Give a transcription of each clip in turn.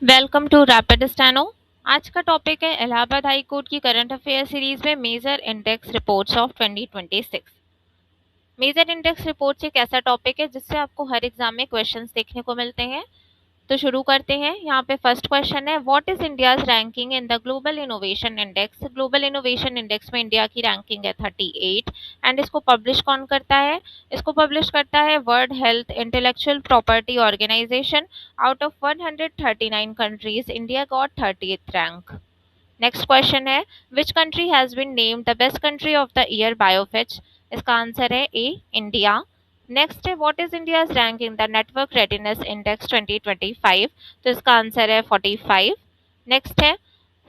Welcome to rapid steno. आज का topic है इलाहाबाद हाई कोर्ट की करंट अफेयर सीरीज में major index reports of 2026। Major index reports एक ऐसा टॉपिक है जिससे आपको हर एग्जाम में क्वेश्चंस देखने को मिलते हैं। तो शुरू करते हैं। यहाँ पे फर्स्ट क्वेश्चन है, what is India's ranking in the global innovation index. Global innovation index में इंडिया की रैंकिंग है 38। एंड इसको पब्लिश कौन करता है? इसको पब्लिश करता है world health intellectual property organisation. Out of 139 countries India got 30th rank. Next question है, which country has been named the best country of the year BioFach. इसका आंसर है ए, इंडिया। नेक्स्ट है, what is India's rank in the network readiness index 2025। तो इसका answer है 45। Next है,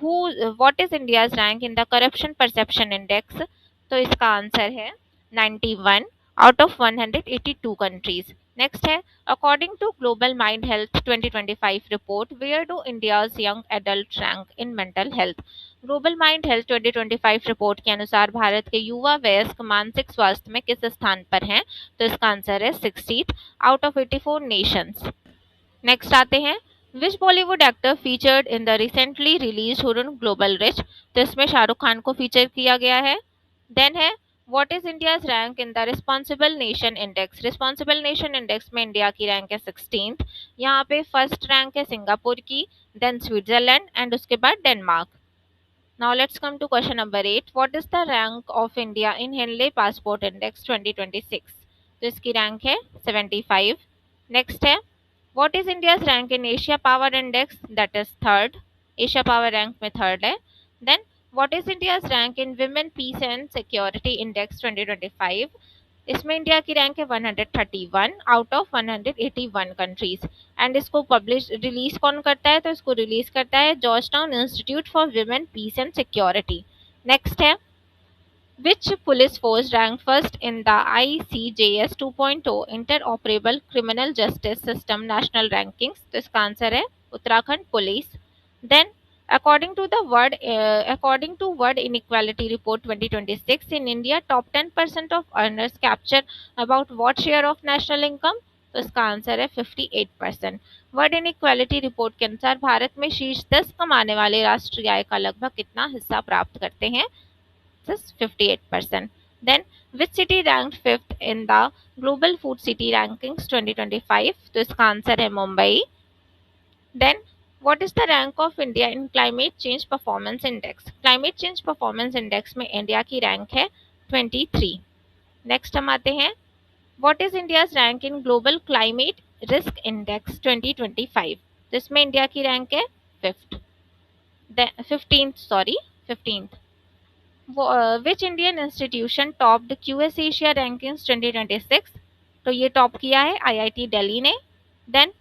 who what is India's rank in the corruption perception index. तो इसका answer है 91 आउट ऑफ 182 कंट्रीज। नेक्स्ट है, according to global mind health 2025 report, where do India's young adult rank in mental health. Global mind health 2025 report के अनुसार भारत के युवा वयस्क मानसिक स्वास्थ्य में किस स्थान पर हैं। तो इसका आंसर है 60th out of 84 Nations. Next आते हैं, which Bollywood actor featured in the recently release Hurun global rich. तो इसमें शाहरुख खान को फीचर किया गया है। देन है, what is India's rank in the responsible nation index. Responsible nation index में इंडिया की रैंक है 16th। यहाँ पे फर्स्ट रैंक है सिंगापुर की, देन स्विट्जरलैंड एंड उसके बाद Denmark. Now let's come to question number 8, what is the rank of India in Henley passport index 2026। तो इसकी रैंक है 75। नेक्स्ट है, what is India's rank in Asia power index, that is third. Asia power rank में third है। Then what is India's rank in women peace and security index 2025। इसमें India की rank है 131 out of 181 countries. And इसको publish release कौन करता है? तो इसको रिलीज करता है Georgetown institute for women peace and security. Next है, which police force ranked first in the ICJS 2.0 interoperable criminal justice system national rankings। तो इसका आंसर है Uttarakhand police. Then according to World Inequality Report 2026, in India top 10% of earners capture about what share of national income। तो इसका answer है 58%। World inequality report के अनुसार भारत में शीर्ष 10 कमाने वाले राष्ट्रीय आय का लगभग कितना हिस्सा प्राप्त करते हैं? is 58%. Then which city ranked fifth in the global food city rankings 2025? तो इसका आंसर है Mumbai. Then what is the rank of India in climate change performance index? climate change performance index में इंडिया की रैंक है 23। Next हम आते हैं, what is India's rank in global climate risk index 2025? तो इसमें इंडिया की रैंक है 5th, 15th, sorry 15th। Which Indian institution topped QS Asia rankings 2026? तो ये टॉप किया है आईआईटी दिल्ली ने। Then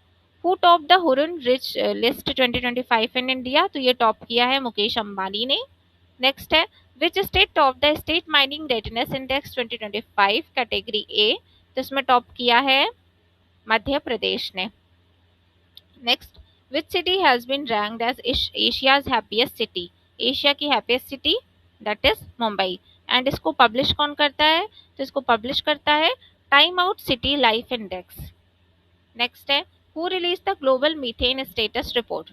who top the Hurun rich list 2025 in India? तो ये टॉप किया है मुकेश अंबानी ने। नेक्स्ट है, which state top the state mining readiness index 2025 category A? तो इसमें टॉप किया है मध्य प्रदेश ने। Next, which city has been ranked as Asia's happiest city? Asia की happiest city that is Mumbai. And इसको पब्लिश कौन करता है? तो इसको पब्लिश करता है Time Out city life index. Next है, who release the global methane status report?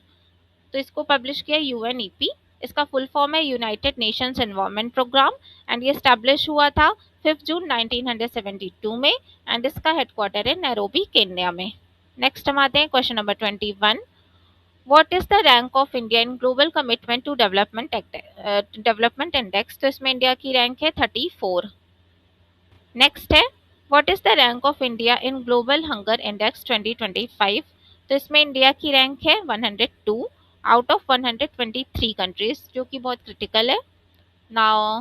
तो इसको पब्लिश किया यूएनईपी। इसका फुल फॉर्म है United Nations environment programme. And ये स्टैब्लिश हुआ था 5 जून 1972 में। एंड इसका हेडक्वार्टर है नैरोबी केन्या में। नेक्स्ट हम आते हैं question number 21, what is the rank of India in global commitment to development index? तो इसमें इंडिया की रैंक है 34। नेक्स्ट है, what is the rank of India in global hunger index 2025? तो इसमें इंडिया की रैंक है 102 आउट ऑफ 123 कंट्रीज, जो कि बहुत क्रिटिकल है। Now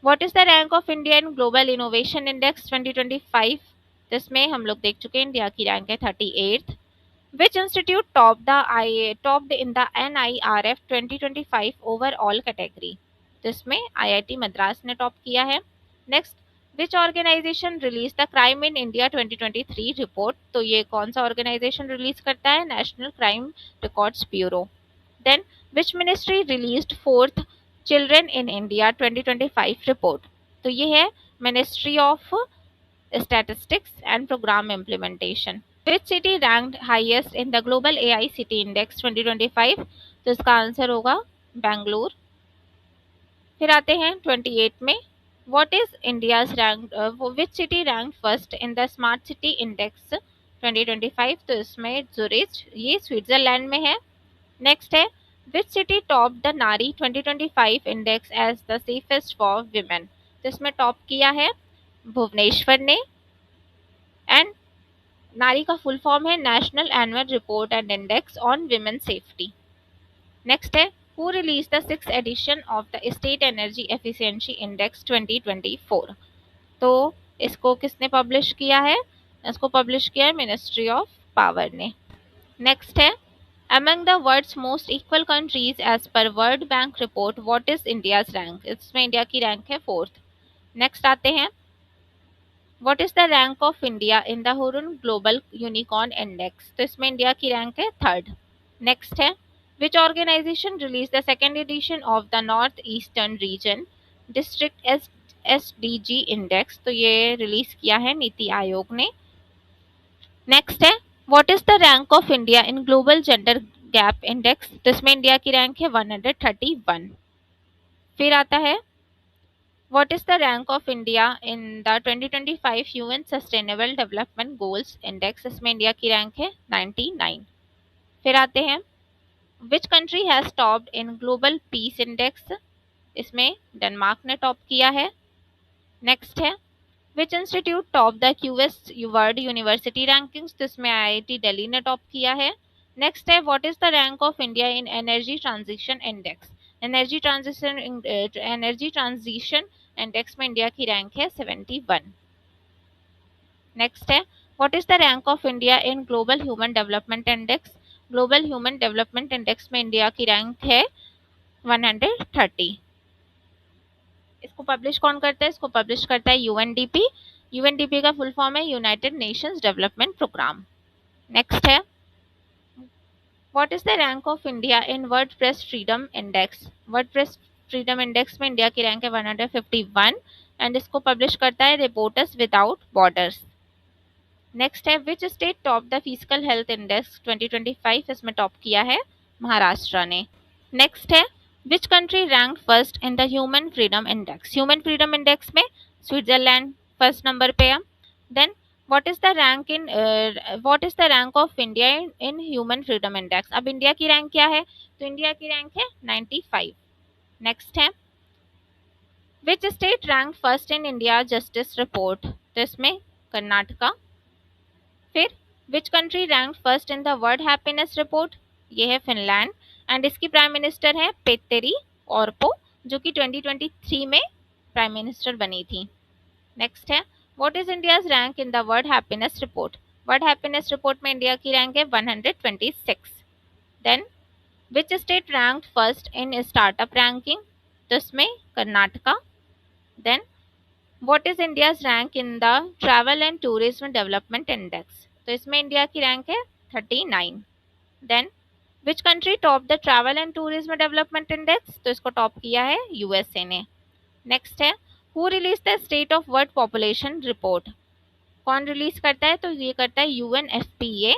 what is the rank of India in global innovation index 2025? तो इसमें हम लोग देख चुके हैं, इंडिया की रैंक है 38th। Which institute topped in the NIRF 2025 overall category? तो इसमें IIT मद्रास ने टॉप किया है। Next, which organization released the Crime in India 2023 report? तो ये कौन सा ऑर्गेनाइजेशन रिलीज करता है? National crime records bureau. Then which ministry released fourth Children in India 2025 report? तो ये है ministry of statistics and programme implementation. Which city ranked highest in the global AI city index 2025? तो इसका answer होगा बेंगलुरु। फिर आते हैं 28 में, what is India's rank, which city rank first in the smart city index 2025? तो इसमें जुरिच, ये स्विट्जरलैंड में है। नेक्स्ट है, which city top the NARI 2025 index as the safest for women? तो इसमें टॉप किया है भुवनेश्वर ने। एंड नारी का फुल फॉर्म है national annual report and index on women safety. Next है, who release the 6th edition of the state energy efficiency index 2024? तो इसको किसने पब्लिश किया है? इसको पब्लिश किया है मिनिस्ट्री ऑफ पावर ने। नेक्स्ट है, among the world's most equal countries as per World Bank report, what is India's rank? इसमें इंडिया की रैंक है 4th। नेक्स्ट आते हैं, what is the rank of India in the Hurun Global Unicorn Index? तो इसमें India की rank है 3rd। Next है, which organization released the 2nd edition of the North Eastern Region District SDG Index? तो ये release किया है नीति आयोग ने। नेक्स्ट है, what is the rank of India in global gender gap index? तो इसमें इंडिया की रैंक है 131। फिर आता है, what is the rank of India in the 2025 UN sustainable development goals index? इसमें इंडिया की रैंक है 99। फिर आते हैं, विच country has topped in global peace index? इसमें डेनमार्क ने टॉप किया है। नेक्स्ट है, which institute top the QS world university rankings? तो इसमें आईआईटी दिल्ली ने टॉप किया है। नेक्स्ट है, what is the rank of India in energy transition index? Energy transition index में इंडिया की रैंक है 71। नेक्स्ट है, what is the rank of India in global human development index? Global human development index में India की rank है 130। इसको publish कौन करता है? इसको पब्लिश करता है यूएनडीपी। यूएनडीपी का फुल फॉर्म है United Nations development programme. Next है, what is the rank of India in world press freedom index? World press freedom index में इंडिया की रैंक है 151 एंड इसको पब्लिश करता है रिपोर्टर्स विदाउट बॉर्डर्स। नेक्स्ट है, which state top the physical health index 2025? इसमें top किया है महाराष्ट्र ने। नेक्स्ट है, which country rank first in the human freedom index? Human freedom index में स्विट्जरलैंड फर्स्ट नंबर पे है। Then what is the rank of India in human freedom index? अब India की रैंक क्या है? तो इंडिया की रैंक है 95। नेक्स्ट है, which state rank first in India justice report? तो इसमें कर्नाटका। फिर विच country rank first in the world happiness report? ये है फिनलैंड एंड इसकी प्राइम मिनिस्टर है पेत्तेरी ऑर्पो, जो कि 2023 में प्राइम मिनिस्टर बनी थी। नेक्स्ट है, what is India's rank in the world happiness report? World happiness report में इंडिया की रैंक है 126। Then which state rank first in startup ranking? तो इसमें Karnataka. Then what is India's rank in the travel and tourism development index? तो इसमें India की rank है 39। Then which country top the travel and tourism development index? तो इसको top किया है यूएसए ने। नेक्स्ट है, who release the state of world population report? कौन रिलीज करता है? तो ये करता है यूएनएफपीए।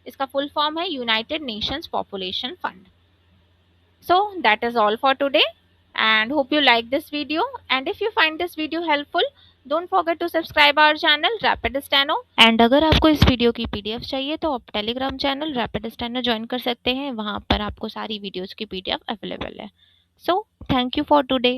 इसका फुल फॉर्म है United Nations population fund. So that is all for today and hope you like this video, and if you find this video helpful don't forget to subscribe our channel Rapid Steno, and अगर आपको इस video की PDF चाहिए तो आप Telegram channel Rapid Steno join कर सकते हैं, वहां पर आपको सारी वीडियोस की पीडीएफ अवेलेबल है। So thank you for today.